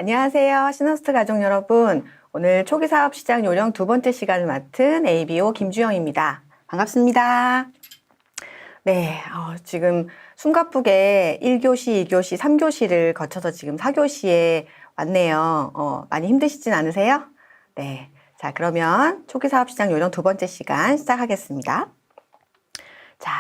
안녕하세요. 시너스트 가족 여러분. 오늘 초기 사업 시장 요령 두 번째 시간을 맡은 ABO 김주영입니다. 반갑습니다. 네, 지금 숨가쁘게 1교시, 2교시, 3교시를 거쳐서 지금 4교시에 왔네요. 많이 힘드시진 않으세요? 네. 자, 그러면 초기 사업 시장 요령 두 번째 시간 시작하겠습니다. 자,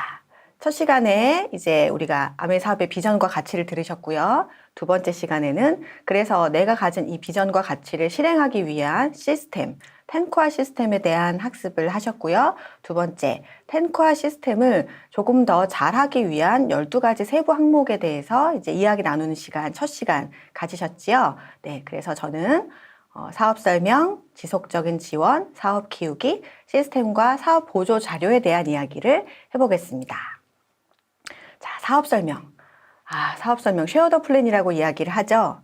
첫 시간에 이제 우리가 아메 사업의 비전과 가치를 들으셨고요. 두 번째 시간에는 그래서 내가 가진 이 비전과 가치를 실행하기 위한 시스템, 텐코아 시스템에 대한 학습을 하셨고요. 두 번째, 텐코아 시스템을 조금 더 잘하기 위한 12가지 세부 항목에 대해서 이제 이야기 나누는 시간, 첫 시간 가지셨지요. 네, 그래서 저는 사업 설명, 지속적인 지원, 사업 키우기, 시스템과 사업 보조 자료에 대한 이야기를 해보겠습니다. 자, 사업 설명. 사업 설명, 쉐어 더 플랜이라고 이야기를 하죠.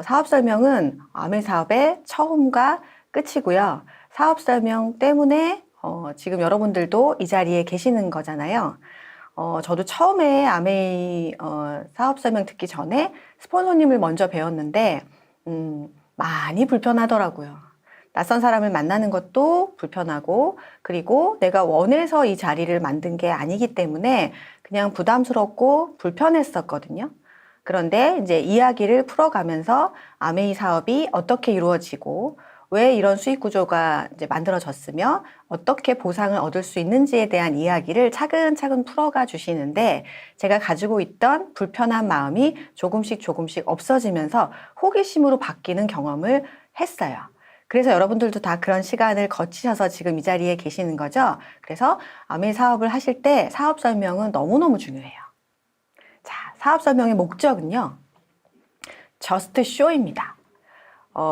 사업 설명은 아메 사업의 처음과 끝이고요. 사업 설명 때문에 지금 여러분들도 이 자리에 계시는 거잖아요. 저도 처음에 아메이 사업 설명 듣기 전에 스폰서님을 먼저 배웠는데 많이 불편하더라고요. 낯선 사람을 만나는 것도 불편하고, 그리고 내가 원해서 이 자리를 만든 게 아니기 때문에 그냥 부담스럽고 불편했었거든요. 그런데 이제 이야기를 풀어가면서 아메이 사업이 어떻게 이루어지고, 왜 이런 수익 구조가 이제 만들어졌으며, 어떻게 보상을 얻을 수 있는지에 대한 이야기를 차근차근 풀어가 주시는데, 제가 가지고 있던 불편한 마음이 조금씩 없어지면서 호기심으로 바뀌는 경험을 했어요. 그래서 여러분들도 다 그런 시간을 거치셔서 지금 이 자리에 계시는 거죠. 그래서 아메 사업을 하실 때 사업 설명은 너무너무 중요해요. 자, 사업 설명의 목적은요, just show입니다.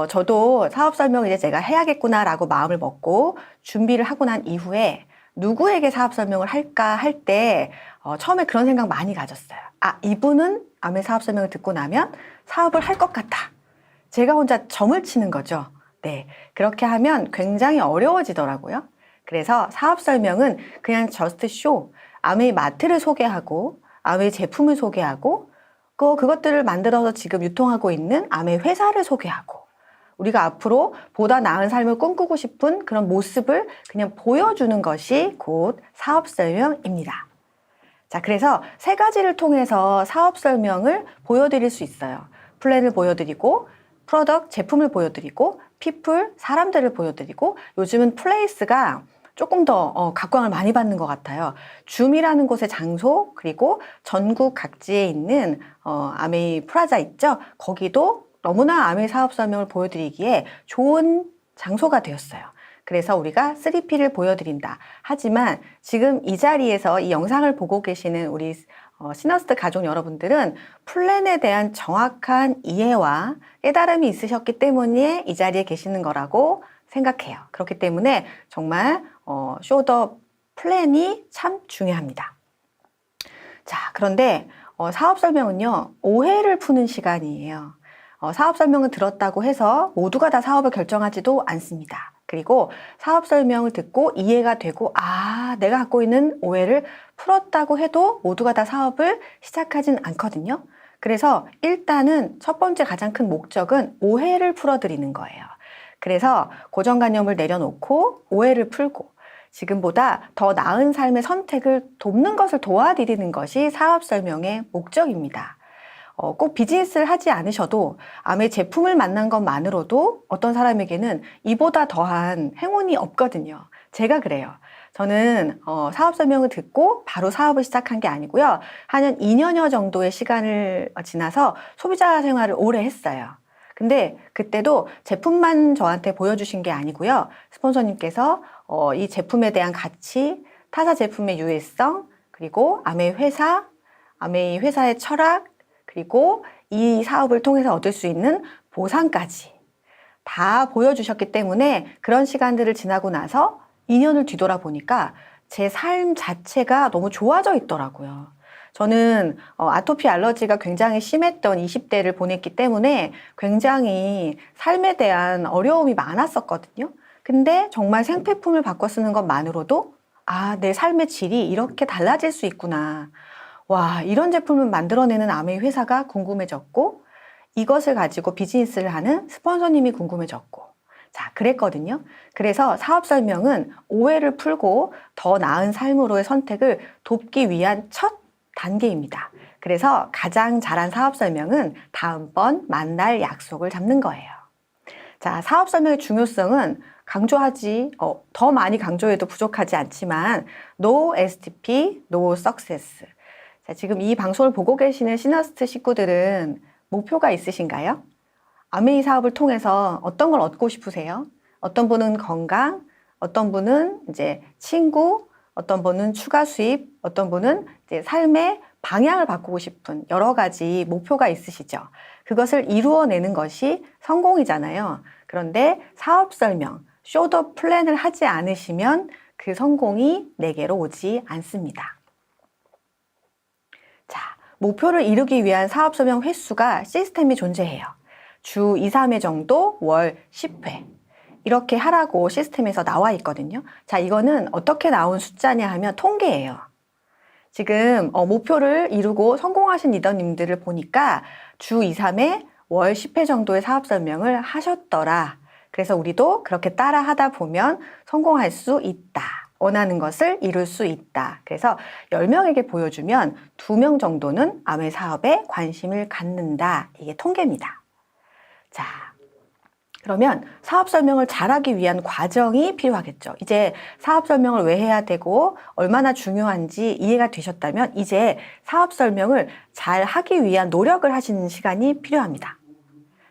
저도 사업 설명을 이제 제가 해야겠구나라고 마음을 먹고 준비를 하고 난 이후에 누구에게 사업 설명을 할까 할 때 처음에 그런 생각 많이 가졌어요. 이분은 아메 사업 설명을 듣고 나면 사업을 할 것 같아. 제가 혼자 점을 치는 거죠. 네, 그렇게 하면 굉장히 어려워지더라고요. 그래서 사업 설명은 그냥 just show, 아메이 마트를 소개하고 아메이 제품을 소개하고 그것들을 만들어서 지금 유통하고 있는 아메이 회사를 소개하고 우리가 앞으로 보다 나은 삶을 꿈꾸고 싶은 그런 모습을 그냥 보여주는 것이 곧 사업 설명입니다. 자, 그래서 세 가지를 통해서 사업 설명을 보여드릴 수 있어요. 플랜을 보여드리고, 프로덕트, 제품을 보여드리고, people, 사람들을 보여드리고, 요즘은 플레이스가 조금 더 각광을 많이 받는 것 같아요. 줌이라는 곳의 장소, 그리고 전국 각지에 있는 아메이 프라자 있죠? 거기도 너무나 아메이 사업 설명을 보여드리기에 좋은 장소가 되었어요. 그래서 우리가 3P를 보여드린다. 하지만 지금 이 자리에서 이 영상을 보고 계시는 우리 시너스트 가족 여러분들은 플랜에 대한 정확한 이해와 깨달음이 있으셨기 때문에 이 자리에 계시는 거라고 생각해요. 그렇기 때문에 정말 쇼더 플랜이 참 중요합니다. 자, 그런데 사업 설명은요, 오해를 푸는 시간이에요. 사업 설명을 들었다고 해서 모두가 다 사업을 결정하지도 않습니다. 그리고 사업 설명을 듣고 이해가 되고 내가 갖고 있는 오해를 풀었다고 해도 모두가 다 사업을 시작하진 않거든요. 그래서 일단은 첫 번째 가장 큰 목적은 오해를 풀어드리는 거예요. 그래서 고정관념을 내려놓고 오해를 풀고 지금보다 더 나은 삶의 선택을 돕는 것을 도와드리는 것이 사업 설명의 목적입니다. 꼭 비즈니스를 하지 않으셔도 아메 제품을 만난 것만으로도 어떤 사람에게는 이보다 더한 행운이 없거든요. 제가 그래요. 저는 사업 설명을 듣고 바로 사업을 시작한 게 아니고요. 한 2년여 정도의 시간을 지나서 소비자 생활을 오래 했어요. 근데 그때도 제품만 저한테 보여주신 게 아니고요. 스폰서님께서 이 제품에 대한 가치, 타사 제품의 유해성, 그리고 아메이 회사의 철학, 그리고 이 사업을 통해서 얻을 수 있는 보상까지 다 보여주셨기 때문에 그런 시간들을 지나고 나서 2년을 뒤돌아보니까 제 삶 자체가 너무 좋아져 있더라고요. 저는 아토피 알러지가 굉장히 심했던 20대를 보냈기 때문에 굉장히 삶에 대한 어려움이 많았었거든요. 근데 정말 생필품을 바꿔 쓰는 것만으로도 내 삶의 질이 이렇게 달라질 수 있구나. 와, 이런 제품을 만들어내는 아메이 회사가 궁금해졌고 이것을 가지고 비즈니스를 하는 스폰서님이 궁금해졌고, 자, 그랬거든요. 그래서 사업 설명은 오해를 풀고 더 나은 삶으로의 선택을 돕기 위한 첫 단계입니다. 그래서 가장 잘한 사업 설명은 다음번 만날 약속을 잡는 거예요. 자, 사업 설명의 중요성은 더 많이 강조해도 부족하지 않지만 No STP, No Success. 자, 지금 이 방송을 보고 계시는 시너스트 식구들은 목표가 있으신가요? 아메이 사업을 통해서 어떤 걸 얻고 싶으세요? 어떤 분은 건강, 어떤 분은 이제 친구, 어떤 분은 추가 수입, 어떤 분은 이제 삶의 방향을 바꾸고 싶은 여러 가지 목표가 있으시죠. 그것을 이루어내는 것이 성공이잖아요. 그런데 사업 설명, 쇼더 플랜을 하지 않으시면 그 성공이 내게로 오지 않습니다. 자, 목표를 이루기 위한 사업 설명 횟수가 시스템이 존재해요. 주 2, 3회 정도, 월 10회. 이렇게 하라고 시스템에서 나와 있거든요. 자, 이거는 어떻게 나온 숫자냐 하면 통계예요. 지금 목표를 이루고 성공하신 리더님들을 보니까 주 2, 3회, 월 10회 정도의 사업 설명을 하셨더라. 그래서 우리도 그렇게 따라 하다 보면 성공할 수 있다. 원하는 것을 이룰 수 있다. 그래서 10명에게 보여주면 2명 정도는 아메 사업에 관심을 갖는다. 이게 통계입니다. 자, 그러면 사업 설명을 잘하기 위한 과정이 필요하겠죠. 이제 사업 설명을 왜 해야 되고 얼마나 중요한지 이해가 되셨다면 이제 사업 설명을 잘 하기 위한 노력을 하시는 시간이 필요합니다.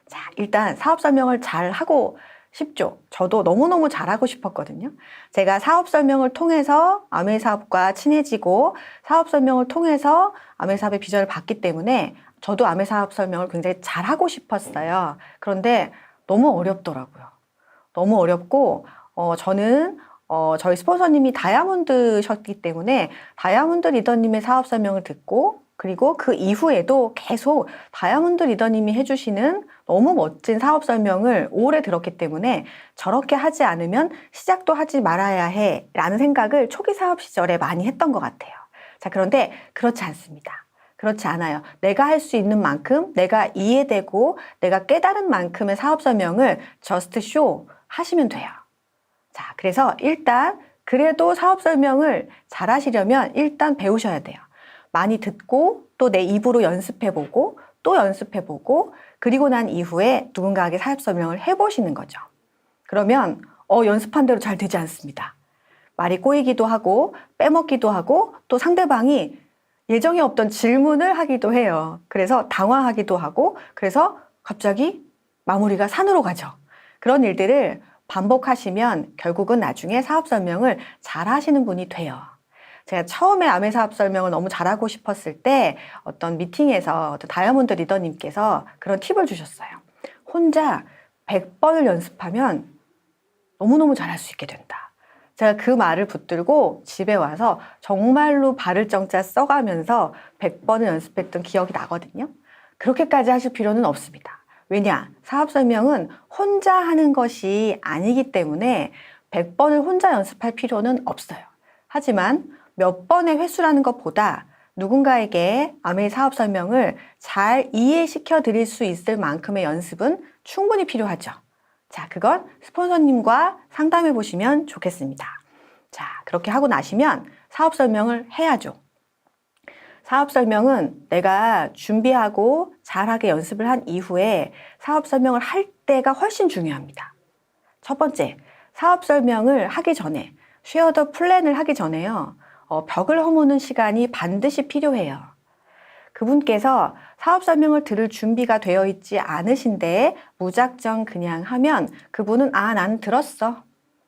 자, 일단 사업 설명을 잘 하고 싶죠. 저도 너무너무 잘하고 싶었거든요. 제가 사업 설명을 통해서 아메 사업과 친해지고 사업 설명을 통해서 아메 사업의 비전을 봤기 때문에 저도 아메 사업 설명을 굉장히 잘하고 싶었어요. 그런데 너무 어렵더라고요. 너무 어렵고 저는 저희 스폰서님이 다이아몬드셨기 때문에 다이아몬드 리더님의 사업 설명을 듣고 그리고 그 이후에도 계속 다이아몬드 리더님이 해주시는 너무 멋진 사업 설명을 오래 들었기 때문에 저렇게 하지 않으면 시작도 하지 말아야 해 라는 생각을 초기 사업 시절에 많이 했던 것 같아요. 자, 그런데 그렇지 않습니다. 그렇지 않아요. 내가 할 수 있는 만큼, 내가 이해되고, 내가 깨달은 만큼의 사업 설명을 just show 하시면 돼요. 자, 그래서 일단 그래도 사업 설명을 잘 하시려면 일단 배우셔야 돼요. 많이 듣고 또 내 입으로 연습해보고 또 연습해보고 그리고 난 이후에 누군가에게 사업 설명을 해보시는 거죠. 그러면 연습한 대로 잘 되지 않습니다. 말이 꼬이기도 하고 빼먹기도 하고 또 상대방이 예정에 없던 질문을 하기도 해요. 그래서 당황하기도 하고 그래서 갑자기 마무리가 산으로 가죠. 그런 일들을 반복하시면 결국은 나중에 사업 설명을 잘 하시는 분이 돼요. 제가 처음에 아메 사업 설명을 너무 잘하고 싶었을 때 어떤 미팅에서 다이아몬드 리더님께서 그런 팁을 주셨어요. 혼자 100번을 연습하면 너무너무 잘할 수 있게 된다. 제가 그 말을 붙들고 집에 와서 정말로 발을 정자 써가면서 100번을 연습했던 기억이 나거든요. 그렇게까지 하실 필요는 없습니다. 왜냐? 사업 설명은 혼자 하는 것이 아니기 때문에 100번을 혼자 연습할 필요는 없어요. 하지만 몇 번의 횟수라는 것보다 누군가에게 아메이 사업 설명을 잘 이해시켜 드릴 수 있을 만큼의 연습은 충분히 필요하죠. 자, 그건 스폰서님과 상담해 보시면 좋겠습니다. 자, 그렇게 하고 나시면 사업 설명을 해야죠. 사업 설명은 내가 준비하고 잘하게 연습을 한 이후에 사업 설명을 할 때가 훨씬 중요합니다. 첫 번째, 사업 설명을 하기 전에, 쉐어 더 플랜을 하기 전에요. 벽을 허무는 시간이 반드시 필요해요. 그분께서 사업 설명을 들을 준비가 되어 있지 않으신데 무작정 그냥 하면 그분은 난 들었어.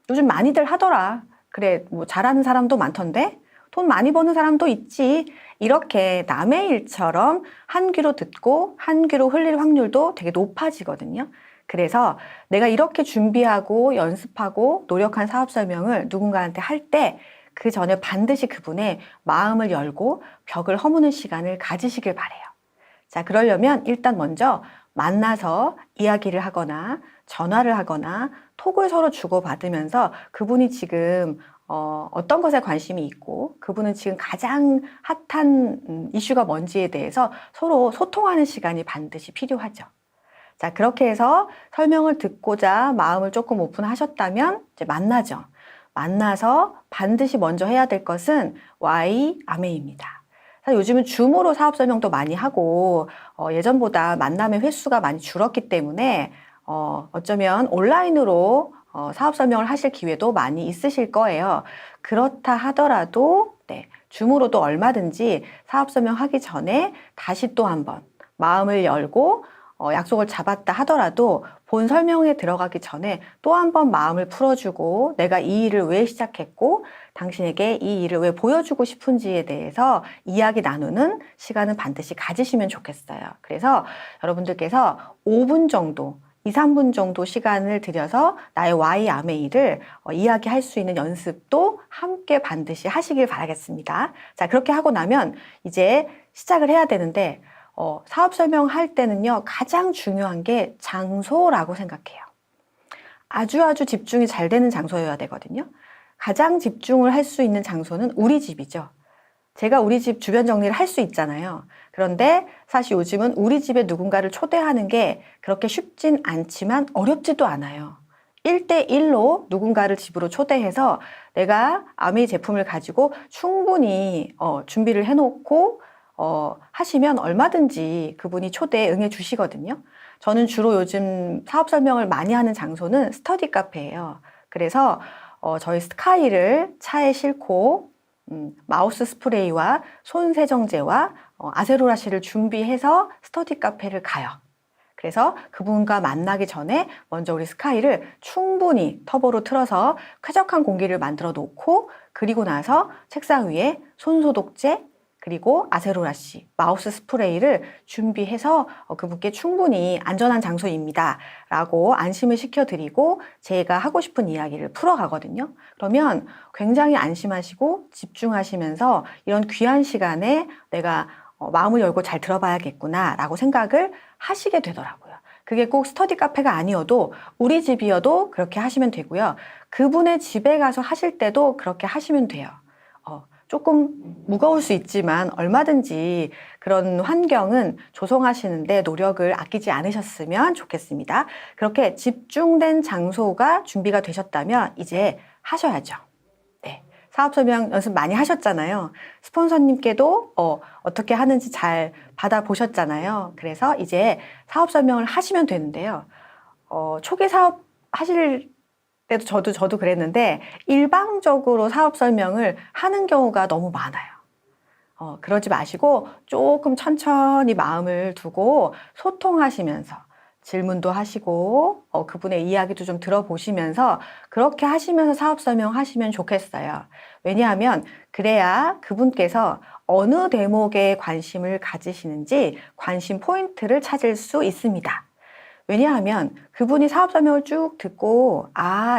요즘 많이들 하더라. 그래, 뭐 잘하는 사람도 많던데? 돈 많이 버는 사람도 있지. 이렇게 남의 일처럼 한 귀로 듣고 한 귀로 흘릴 확률도 되게 높아지거든요. 그래서 내가 이렇게 준비하고 연습하고 노력한 사업 설명을 누군가한테 할 때 그 전에 반드시 그분의 마음을 열고 벽을 허무는 시간을 가지시길 바래요. 자, 그러려면 일단 먼저 만나서 이야기를 하거나 전화를 하거나 톡을 서로 주고받으면서 그분이 지금 어떤 것에 관심이 있고 그분은 지금 가장 핫한 이슈가 뭔지에 대해서 서로 소통하는 시간이 반드시 필요하죠. 자, 그렇게 해서 설명을 듣고자 마음을 조금 오픈하셨다면 이제 만나죠. 만나서 반드시 먼저 해야 될 것은 Y 아메이입니다. 요즘은 줌으로 사업 설명도 많이 하고 예전보다 만남의 횟수가 많이 줄었기 때문에 어쩌면 온라인으로 사업 설명을 하실 기회도 많이 있으실 거예요. 그렇다 하더라도 네, 줌으로도 얼마든지 사업 설명하기 전에 다시 또 한번 마음을 열고 약속을 잡았다 하더라도 본 설명에 들어가기 전에 또 한 번 마음을 풀어주고 내가 이 일을 왜 시작했고 당신에게 이 일을 왜 보여주고 싶은지에 대해서 이야기 나누는 시간은 반드시 가지시면 좋겠어요. 그래서 여러분들께서 5분 정도 2, 3분 정도 시간을 들여서 나의 Y 아메이를 이야기할 수 있는 연습도 함께 반드시 하시길 바라겠습니다. 자, 그렇게 하고 나면 이제 시작을 해야 되는데 사업 설명할 때는요, 가장 중요한 게 장소라고 생각해요. 아주 집중이 잘 되는 장소여야 되거든요. 가장 집중을 할 수 있는 장소는 우리 집이죠. 제가 우리 집 주변 정리를 할 수 있잖아요. 그런데 사실 요즘은 우리 집에 누군가를 초대하는 게 그렇게 쉽진 않지만 어렵지도 않아요. 1대1로 누군가를 집으로 초대해서 내가 아메이 제품을 가지고 충분히 준비를 해놓고 하시면 얼마든지 그분이 초대에 응해 주시거든요. 저는 주로 요즘 사업 설명을 많이 하는 장소는 스터디 카페예요. 그래서 저희 스카이를 차에 싣고 마우스 스프레이와 손 세정제와 아세로라시를 준비해서 스터디 카페를 가요. 그래서 그분과 만나기 전에 먼저 우리 스카이를 충분히 터보로 틀어서 쾌적한 공기를 만들어 놓고 그리고 나서 책상 위에 손소독제 그리고 아세로라시, 마우스 스프레이를 준비해서 그분께 충분히 안전한 장소입니다 라고 안심을 시켜드리고 제가 하고 싶은 이야기를 풀어가거든요. 그러면 굉장히 안심하시고 집중하시면서 이런 귀한 시간에 내가 마음을 열고 잘 들어봐야겠구나 라고 생각을 하시게 되더라고요. 그게 꼭 스터디 카페가 아니어도 우리 집이어도 그렇게 하시면 되고요. 그분의 집에 가서 하실 때도 그렇게 하시면 돼요. 조금 무거울 수 있지만 얼마든지 그런 환경은 조성하시는데 노력을 아끼지 않으셨으면 좋겠습니다. 그렇게 집중된 장소가 준비가 되셨다면 이제 하셔야죠. 네. 사업 설명 연습 많이 하셨잖아요. 스폰서님께도 어떻게 하는지 잘 받아보셨잖아요. 그래서 이제 사업 설명을 하시면 되는데요. 초기 사업 하실 때도 저도 그랬는데 일방적으로 사업 설명을 하는 경우가 너무 많아요. 그러지 마시고 조금 천천히 마음을 두고 소통하시면서 질문도 하시고 그분의 이야기도 좀 들어보시면서 그렇게 하시면서 사업 설명하시면 좋겠어요. 왜냐하면 그래야 그분께서 어느 대목에 관심을 가지시는지 관심 포인트를 찾을 수 있습니다. 왜냐하면 그분이 사업 설명을 쭉 듣고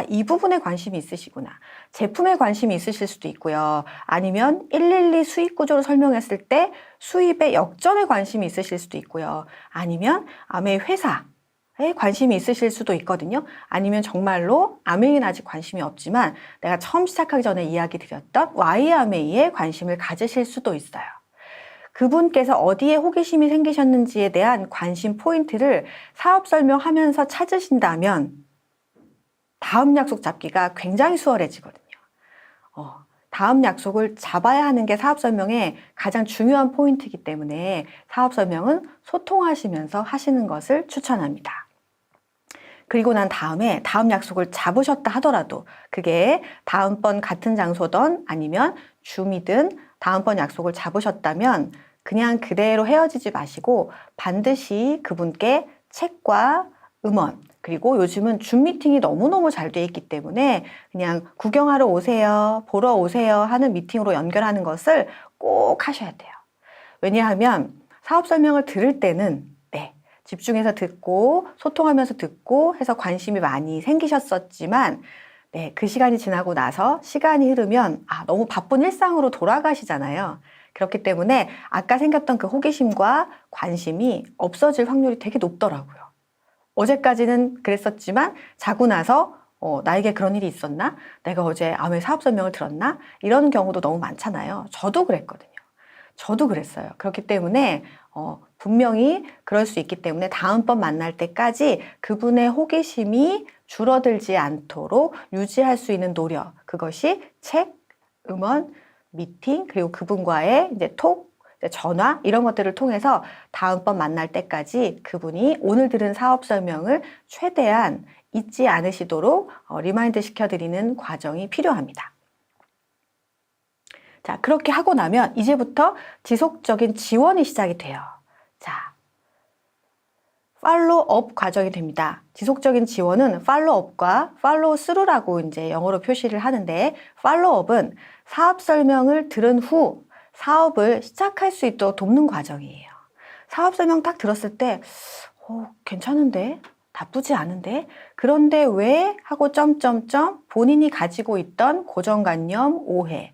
이 부분에 관심이 있으시구나. 제품에 관심이 있으실 수도 있고요. 아니면 112 수익 구조로 설명했을 때 수입의 역전에 관심이 있으실 수도 있고요. 아니면 아메이 회사에 관심이 있으실 수도 있거든요. 아니면 정말로 아메이는 아직 관심이 없지만 내가 처음 시작하기 전에 이야기 드렸던 Y 아메이에 관심을 가지실 수도 있어요. 그분께서 어디에 호기심이 생기셨는지에 대한 관심 포인트를 사업 설명하면서 찾으신다면 다음 약속 잡기가 굉장히 수월해지거든요. 다음 약속을 잡아야 하는 게 사업 설명의 가장 중요한 포인트이기 때문에 사업 설명은 소통하시면서 하시는 것을 추천합니다. 그리고 난 다음에 다음 약속을 잡으셨다 하더라도 그게 다음번 같은 장소든 아니면 줌이든 다음번 약속을 잡으셨다면 그냥 그대로 헤어지지 마시고 반드시 그분께 책과 음원 그리고 요즘은 줌 미팅이 너무너무 잘 돼 있기 때문에 그냥 구경하러 오세요, 보러 오세요 하는 미팅으로 연결하는 것을 꼭 하셔야 돼요. 왜냐하면 사업 설명을 들을 때는 집중해서 듣고 소통하면서 듣고 해서 관심이 많이 생기셨었지만 그 시간이 지나고 나서 시간이 흐르면 너무 바쁜 일상으로 돌아가시잖아요. 그렇기 때문에 아까 생겼던 그 호기심과 관심이 없어질 확률이 되게 높더라고요. 어제까지는 그랬었지만 자고 나서 나에게 그런 일이 있었나? 내가 어제 아메이 사업 설명을 들었나? 이런 경우도 너무 많잖아요. 저도 그랬거든요. 저도 그랬어요. 그렇기 때문에 분명히 그럴 수 있기 때문에 다음번 만날 때까지 그분의 호기심이 줄어들지 않도록 유지할 수 있는 노력, 그것이 책, 음원, 미팅, 그리고 그분과의 이제 톡, 전화 이런 것들을 통해서 다음번 만날 때까지 그분이 오늘 들은 사업 설명을 최대한 잊지 않으시도록 리마인드 시켜드리는 과정이 필요합니다. 자, 그렇게 하고 나면 이제부터 지속적인 지원이 시작이 돼요. 자, 팔로우업 과정이 됩니다. 지속적인 지원은 팔로우업과 팔로우스루라고 이제 영어로 표시를 하는데, 팔로우업은 사업 설명을 들은 후 사업을 시작할 수 있도록 돕는 과정이에요. 사업 설명 딱 들었을 때 괜찮은데? 나쁘지 않은데? 그런데 왜? 하고 점점점 본인이 가지고 있던 고정관념, 오해,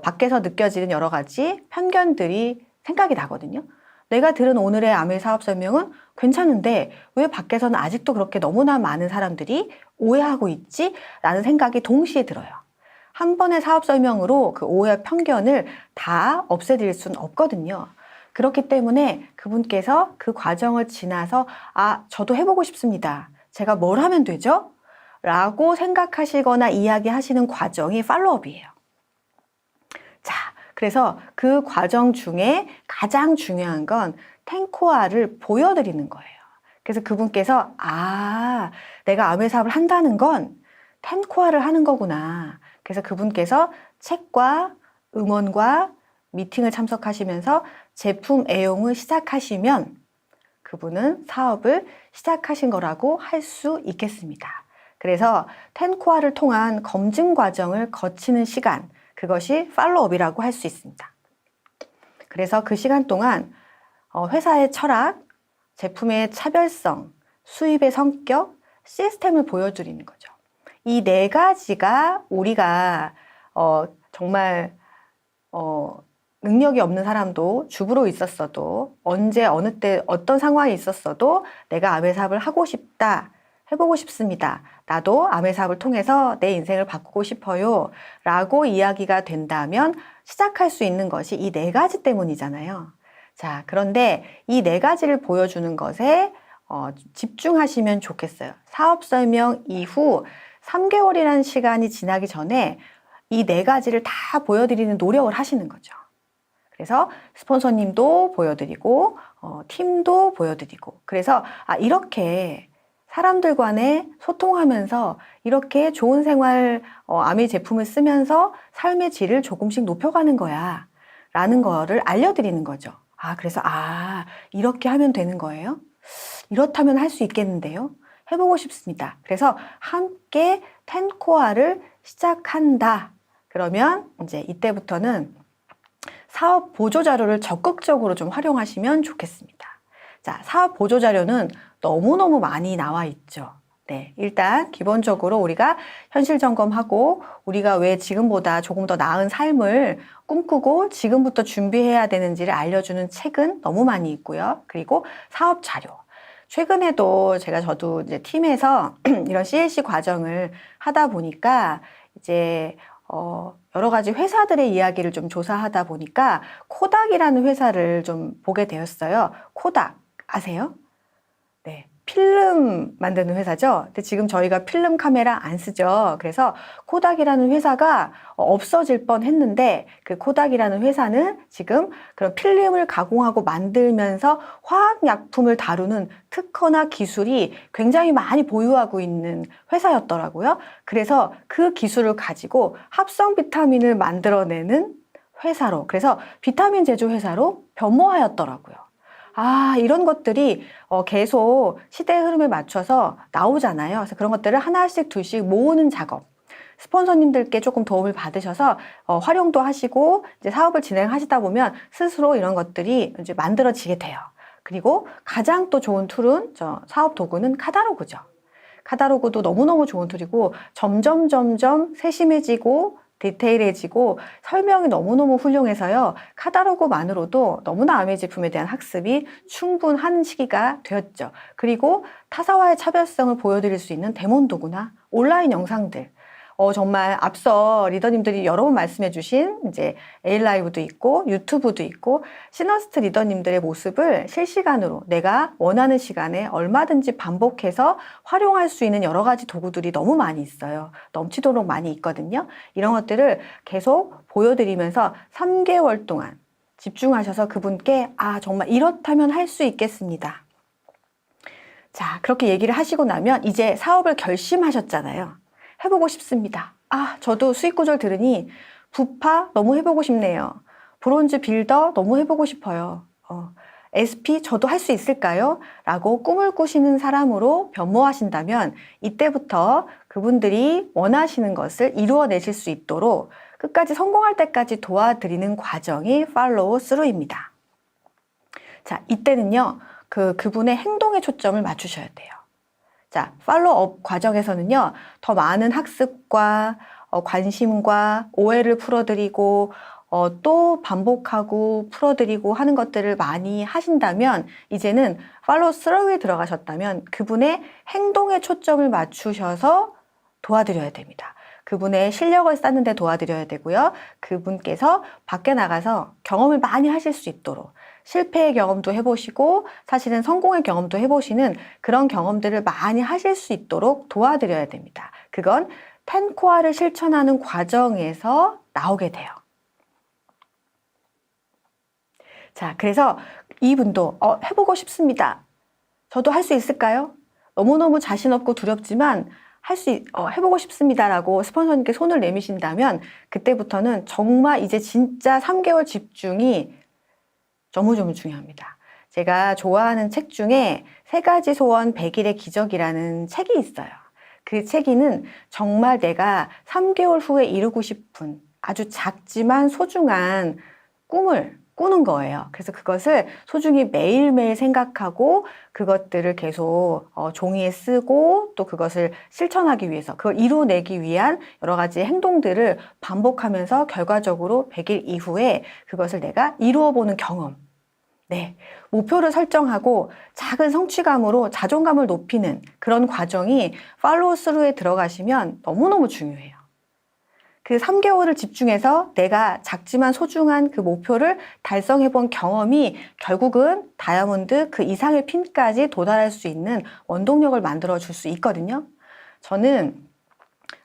밖에서 느껴지는 여러 가지 편견들이 생각이 나거든요. 내가 들은 오늘의 아메 사업 설명은 괜찮은데 왜 밖에서는 아직도 그렇게 너무나 많은 사람들이 오해하고 있지? 라는 생각이 동시에 들어요. 한 번의 사업 설명으로 그 오해 편견을 다 없애드릴 수는 없거든요. 그렇기 때문에 그분께서 그 과정을 지나서 저도 해보고 싶습니다. 제가 뭘 하면 되죠? 라고 생각하시거나 이야기하시는 과정이 팔로우업이에요. 자, 그래서 그 과정 중에 가장 중요한 건 텐코아를 보여드리는 거예요. 그래서 그분께서 내가 아메 사업을 한다는 건 텐코아를 하는 거구나. 그래서 그분께서 책과 음원과 미팅을 참석하시면서 제품 애용을 시작하시면 그분은 사업을 시작하신 거라고 할 수 있겠습니다. 그래서 텐코아를 통한 검증 과정을 거치는 시간, 그것이 팔로우업이라고 할 수 있습니다. 그래서 그 시간 동안 회사의 철학, 제품의 차별성, 수입의 성격, 시스템을 보여드리는 거죠. 이 네 가지가 우리가 정말 능력이 없는 사람도 주부로 있었어도 언제 어느 때 어떤 상황이 있었어도 내가 아메 사업을 하고 싶다, 해보고 싶습니다. 나도 아메 사업을 통해서 내 인생을 바꾸고 싶어요. 라고 이야기가 된다면 시작할 수 있는 것이 이 네 가지 때문이잖아요. 자, 그런데 이 네 가지를 보여주는 것에 집중하시면 좋겠어요. 사업 설명 이후 3개월이라는 시간이 지나기 전에 이 네 가지를 다 보여드리는 노력을 하시는 거죠. 그래서 스폰서님도 보여드리고 팀도 보여드리고, 그래서 이렇게 사람들 간에 소통하면서 이렇게 좋은 생활 아메 제품을 쓰면서 삶의 질을 조금씩 높여가는 거야 라는 거를 알려드리는 거죠. 그래서 이렇게 하면 되는 거예요? 이렇다면 할 수 있겠는데요? 해보고 싶습니다. 그래서 함께 텐코아를 시작한다. 그러면 이제 이때부터는 사업 보조 자료를 적극적으로 좀 활용하시면 좋겠습니다. 자, 사업 보조 자료는 너무너무 많이 나와 있죠. 네, 일단 기본적으로 우리가 현실 점검하고 우리가 왜 지금보다 조금 더 나은 삶을 꿈꾸고 지금부터 준비해야 되는지를 알려주는 책은 너무 많이 있고요. 그리고 사업 자료. 최근에도 저도 이제 팀에서 이런 CLC 과정을 하다 보니까 이제 여러 가지 회사들의 이야기를 좀 조사하다 보니까 코닥이라는 회사를 좀 보게 되었어요. 코닥 아세요? 네, 필름 만드는 회사죠. 근데 지금 저희가 필름 카메라 안 쓰죠. 그래서 코닥이라는 회사가 없어질 뻔 했는데, 그 코닥이라는 회사는 지금 그런 필름을 가공하고 만들면서 화학약품을 다루는 특허나 기술이 굉장히 많이 보유하고 있는 회사였더라고요. 그래서 그 기술을 가지고 합성 비타민을 만들어내는 회사로, 그래서 비타민 제조 회사로 변모하였더라고요. 이런 것들이 계속 시대의 흐름에 맞춰서 나오잖아요. 그래서 그런 것들을 하나씩 둘씩 모으는 작업. 스폰서님들께 조금 도움을 받으셔서 활용도 하시고 이제 사업을 진행하시다 보면 스스로 이런 것들이 이제 만들어지게 돼요. 그리고 가장 또 좋은 툴은 사업 도구는 카다로그죠. 카다로그도 너무너무 좋은 툴이고 점점 세심해지고 디테일해지고 설명이 너무너무 훌륭해서요. 카다로그만으로도 너무나 아메 제품에 대한 학습이 충분한 시기가 되었죠. 그리고 타사와의 차별성을 보여드릴 수 있는 데몬 도구나 온라인 영상들. 정말 앞서 리더님들이 여러 번 말씀해 주신 이제 에일라이브도 있고 유튜브도 있고 시너스트 리더님들의 모습을 실시간으로 내가 원하는 시간에 얼마든지 반복해서 활용할 수 있는 여러 가지 도구들이 너무 많이 있어요. 넘치도록 많이 있거든요. 이런 것들을 계속 보여드리면서 3개월 동안 집중하셔서 그분께 정말 이렇다면 할 수 있겠습니다. 자, 그렇게 얘기를 하시고 나면 이제 사업을 결심하셨잖아요. 해보고 싶습니다. 저도 수익 구조를 들으니 부파 너무 해보고 싶네요. 브론즈 빌더 너무 해보고 싶어요. SP 저도 할 수 있을까요? 라고 꿈을 꾸시는 사람으로 변모하신다면 이때부터 그분들이 원하시는 것을 이루어내실 수 있도록 끝까지 성공할 때까지 도와드리는 과정이 팔로우 스루입니다. 자, 이때는요, 그분의 행동에 초점을 맞추셔야 돼요. 자, 팔로우업 과정에서는요, 더 많은 학습과 관심과 오해를 풀어드리고 또 반복하고 풀어드리고 하는 것들을 많이 하신다면 이제는 팔로우 스루에 들어가셨다면 그분의 행동에 초점을 맞추셔서 도와드려야 됩니다. 그분의 실력을 쌓는 데 도와드려야 되고요. 그분께서 밖에 나가서 경험을 많이 하실 수 있도록 실패의 경험도 해보시고 사실은 성공의 경험도 해보시는 그런 경험들을 많이 하실 수 있도록 도와드려야 됩니다. 그건 10코어를 실천하는 과정에서 나오게 돼요. 자, 그래서 이분도 해보고 싶습니다. 저도 할 수 있을까요? 너무너무 자신 없고 두렵지만 해보고 싶습니다라고 스폰서님께 손을 내미신다면 그때부터는 정말 이제 진짜 3개월 집중이 너무 중요합니다. 제가 좋아하는 책 중에 3가지 소원 100일의 기적이라는 책이 있어요. 그 책에는 정말 내가 3개월 후에 이루고 싶은 아주 작지만 소중한 꿈을 꾸는 거예요. 그래서 그것을 소중히 매일매일 생각하고 그것들을 계속 종이에 쓰고 또 그것을 실천하기 위해서 그걸 이루어내기 위한 여러 가지 행동들을 반복하면서 결과적으로 100일 이후에 그것을 내가 이루어보는 경험. 네, 목표를 설정하고 작은 성취감으로 자존감을 높이는 그런 과정이 팔로우 스루에 들어가시면 너무너무 중요해요. 그 3개월을 집중해서 내가 작지만 소중한 그 목표를 달성해 본 경험이 결국은 다이아몬드 그 이상의 핀까지 도달할 수 있는 원동력을 만들어 줄 수 있거든요. 저는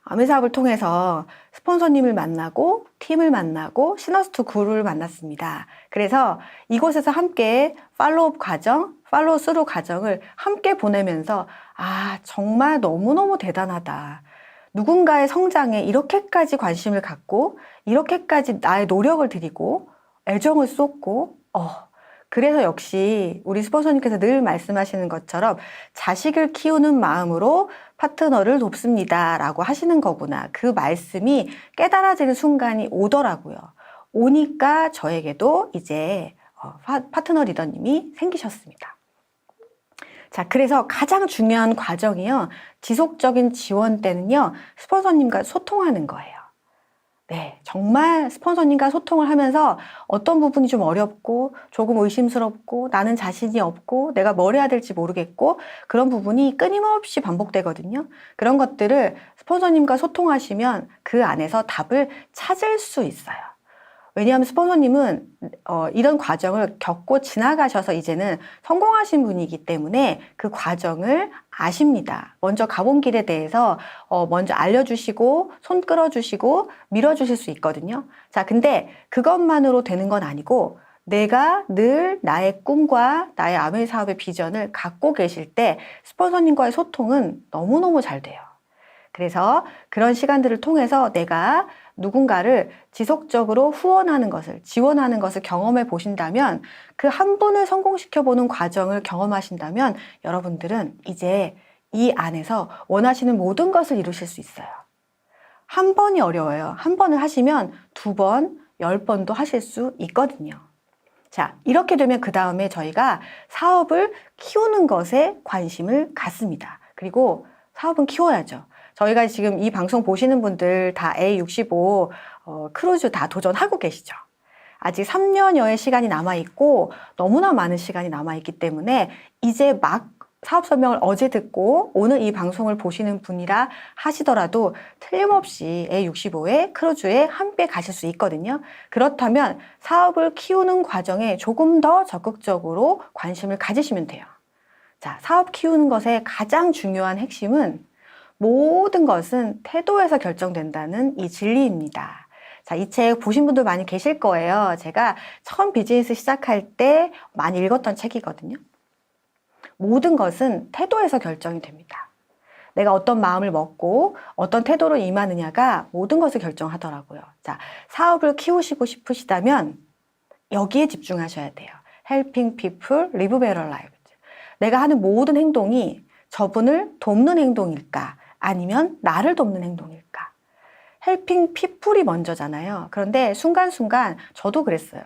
아메사업을 통해서 스폰서님을 만나고 팀을 만나고 시너스트 그룹을 만났습니다. 그래서 이곳에서 함께 팔로우업 과정, 팔로우 스루 과정을 함께 보내면서 정말 너무너무 대단하다. 누군가의 성장에 이렇게까지 관심을 갖고 이렇게까지 나의 노력을 들이고 애정을 쏟고 그래서 역시 우리 스폰서님께서 늘 말씀하시는 것처럼 자식을 키우는 마음으로 파트너를 돕습니다 라고 하시는 거구나. 그 말씀이 깨달아지는 순간이 오더라고요. 오니까 저에게도 이제 파트너 리더님이 생기셨습니다. 자, 그래서 가장 중요한 과정이요. 지속적인 지원 때는요. 스폰서님과 소통하는 거예요. 네, 정말 스폰서님과 소통을 하면서 어떤 부분이 좀 어렵고 조금 의심스럽고 나는 자신이 없고 내가 뭘 해야 될지 모르겠고 그런 부분이 끊임없이 반복되거든요. 그런 것들을 스폰서님과 소통하시면 그 안에서 답을 찾을 수 있어요. 왜냐하면 스폰서님은 이런 과정을 겪고 지나가셔서 이제는 성공하신 분이기 때문에 그 과정을 아십니다. 먼저 가본 길에 대해서 먼저 알려주시고 손 끌어주시고 밀어주실 수 있거든요. 자, 근데 그것만으로 되는 건 아니고 내가 늘 나의 꿈과 나의 아메 사업의 비전을 갖고 계실 때 스폰서님과의 소통은 너무너무 잘 돼요. 그래서 그런 시간들을 통해서 내가 누군가를 지속적으로 후원하는 것을, 지원하는 것을 경험해 보신다면 그 한 분을 성공시켜보는 과정을 경험하신다면 여러분들은 이제 이 안에서 원하시는 모든 것을 이루실 수 있어요. 한 번이 어려워요. 한 번을 하시면 2번, 10번도 하실 수 있거든요. 자, 이렇게 되면 그 다음에 저희가 사업을 키우는 것에 관심을 갖습니다. 그리고 사업은 키워야죠. 저희가 지금 이 방송 보시는 분들 다 A65 크루즈 다 도전하고 계시죠. 아직 3년여의 시간이 남아있고 너무나 많은 시간이 남아있기 때문에 이제 막 사업 설명을 어제 듣고 오늘 이 방송을 보시는 분이라 하시더라도 틀림없이 A65에 크루즈에 함께 가실 수 있거든요. 그렇다면 사업을 키우는 과정에 조금 더 적극적으로 관심을 가지시면 돼요. 자, 사업 키우는 것의 가장 중요한 핵심은 모든 것은 태도에서 결정된다는 이 진리입니다. 자, 이 책 보신 분들 많이 계실 거예요. 제가 처음 비즈니스 시작할 때 많이 읽었던 책이거든요. 모든 것은 태도에서 결정이 됩니다. 내가 어떤 마음을 먹고 어떤 태도로 임하느냐가 모든 것을 결정하더라고요. 자, 사업을 키우시고 싶으시다면 여기에 집중하셔야 돼요. Helping people live better lives. 내가 하는 모든 행동이 저분을 돕는 행동일까? 아니면 나를 돕는 행동일까? Helping people이 먼저잖아요. 그런데 순간순간 저도 그랬어요.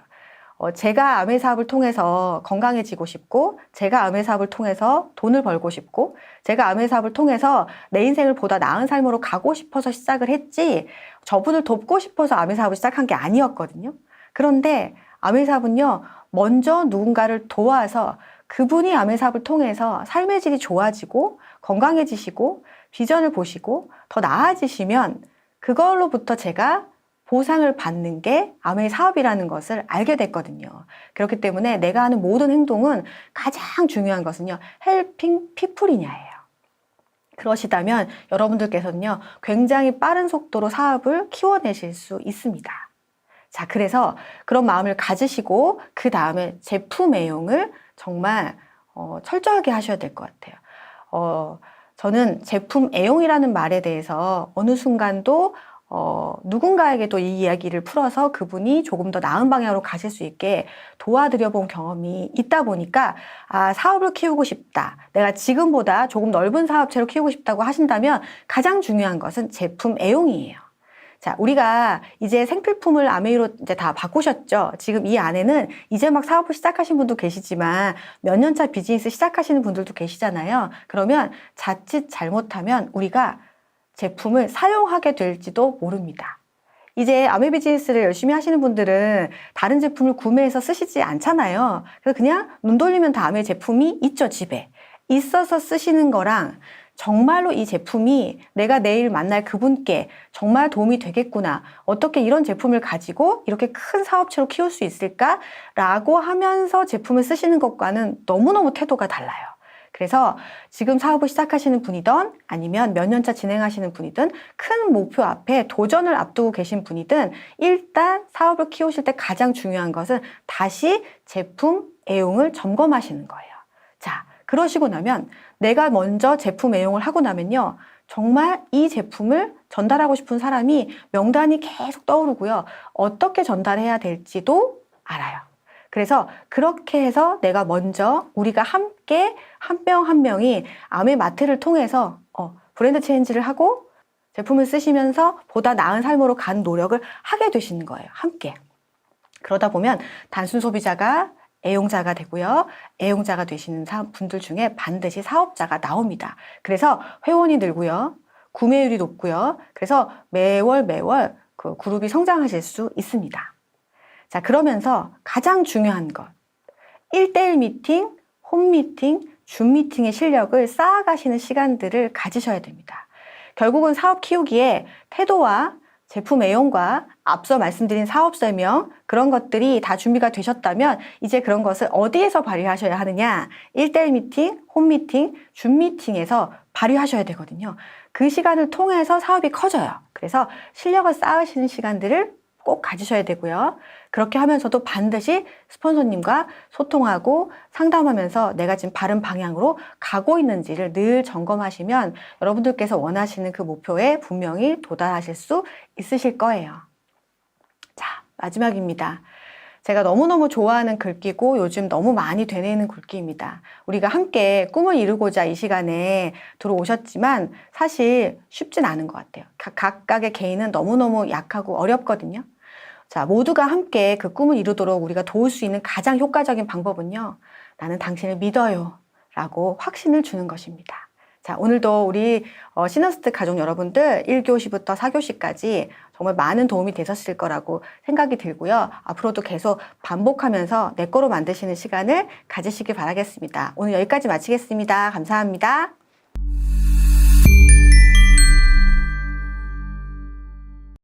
제가 아메 사업을 통해서 건강해지고 싶고, 제가 아메 사업을 통해서 돈을 벌고 싶고, 제가 아메 사업을 통해서 내 인생을 보다 나은 삶으로 가고 싶어서 시작을 했지, 저분을 돕고 싶어서 아메 사업을 시작한 게 아니었거든요. 그런데 아메 사업은요, 먼저 누군가를 도와서 그분이 아메 사업을 통해서 삶의 질이 좋아지고, 건강해지시고, 비전을 보시고, 더 나아지시면 그걸로부터 제가 보상을 받는 게 아메 사업이라는 것을 알게 됐거든요. 그렇기 때문에 내가 하는 모든 행동은 가장 중요한 것은요, helping people이냐예요. 그러시다면 여러분들께서는요, 굉장히 빠른 속도로 사업을 키워내실 수 있습니다. 자, 그래서 그런 마음을 가지시고 그 다음에 제품 애용을 정말 철저하게 하셔야 될 것 같아요. 저는 제품 애용이라는 말에 대해서 어느 순간도 누군가에게도 이 이야기를 풀어서 그분이 조금 더 나은 방향으로 가실 수 있게 도와드려 본 경험이 있다 보니까, 사업을 키우고 싶다, 내가 지금보다 조금 넓은 사업체로 키우고 싶다고 하신다면 가장 중요한 것은 제품 애용이에요. 자, 우리가 이제 생필품을 아메이로 이제 다 바꾸셨죠? 지금 이 안에는 이제 막 사업을 시작하신 분도 계시지만 몇 년차 비즈니스 시작하시는 분들도 계시잖아요. 그러면 자칫 잘못하면 우리가 제품을 사용하게 될지도 모릅니다. 이제 아메 비즈니스를 열심히 하시는 분들은 다른 제품을 구매해서 쓰시지 않잖아요. 그래서 그냥 눈 돌리면 다 아메 제품이 있죠, 집에. 있어서 쓰시는 거랑 정말로 이 제품이 내가 내일 만날 그분께 정말 도움이 되겠구나, 어떻게 이런 제품을 가지고 이렇게 큰 사업체로 키울 수 있을까라고 하면서 제품을 쓰시는 것과는 너무너무 태도가 달라요. 그래서 지금 사업을 시작하시는 분이든 아니면 몇 년차 진행하시는 분이든 큰 목표 앞에 도전을 앞두고 계신 분이든 일단 사업을 키우실 때 가장 중요한 것은 다시 제품 애용을 점검하시는 거예요. 자, 그러시고 나면 내가 먼저 제품 애용을 하고 나면요, 정말 이 제품을 전달하고 싶은 사람이 명단이 계속 떠오르고요, 어떻게 전달해야 될지도 알아요. 그래서 그렇게 해서 내가 먼저 우리가 함께 한 명 한 명이 아메 마트를 통해서 브랜드 체인지를 하고 제품을 쓰시면서 보다 나은 삶으로 가는 노력을 하게 되시는 거예요. 함께. 그러다 보면 단순 소비자가 애용자가 되고요, 애용자가 되시는 분들 중에 반드시 사업자가 나옵니다. 그래서 회원이 늘고요, 구매율이 높고요, 그래서 매월 그 그룹이 성장하실 수 있습니다. 자, 그러면서 가장 중요한 것, 1대1 미팅, 홈 미팅, 줌 미팅의 실력을 쌓아가시는 시간들을 가지셔야 됩니다. 결국은 사업 키우기에 태도와 제품 애용과 앞서 말씀드린 사업 설명, 그런 것들이 다 준비가 되셨다면 이제 그런 것을 어디에서 발휘하셔야 하느냐? 1대1 미팅, 홈 미팅, 줌 미팅에서 발휘하셔야 되거든요. 그 시간을 통해서 사업이 커져요. 그래서 실력을 쌓으시는 시간들을 꼭 가지셔야 되고요. 그렇게 하면서도 반드시 스폰서님과 소통하고 상담하면서 내가 지금 바른 방향으로 가고 있는지를 늘 점검하시면 여러분들께서 원하시는 그 목표에 분명히 도달하실 수 있으실 거예요. 자, 마지막입니다. 제가 너무너무 좋아하는 글귀고 요즘 너무 많이 되뇌이는 글귀입니다. 우리가 함께 꿈을 이루고자 이 시간에 들어오셨지만 사실 쉽진 않은 것 같아요. 각각의 개인은 너무너무 약하고 어렵거든요. 자, 모두가 함께 그 꿈을 이루도록 우리가 도울 수 있는 가장 효과적인 방법은요, 나는 당신을 믿어요 라고 확신을 주는 것입니다. 자, 오늘도 우리 시너스트 가족 여러분들 1교시부터 4교시까지 정말 많은 도움이 되셨을 거라고 생각이 들고요. 앞으로도 계속 반복하면서 내 거로 만드시는 시간을 가지시길 바라겠습니다. 오늘 여기까지 마치겠습니다. 감사합니다.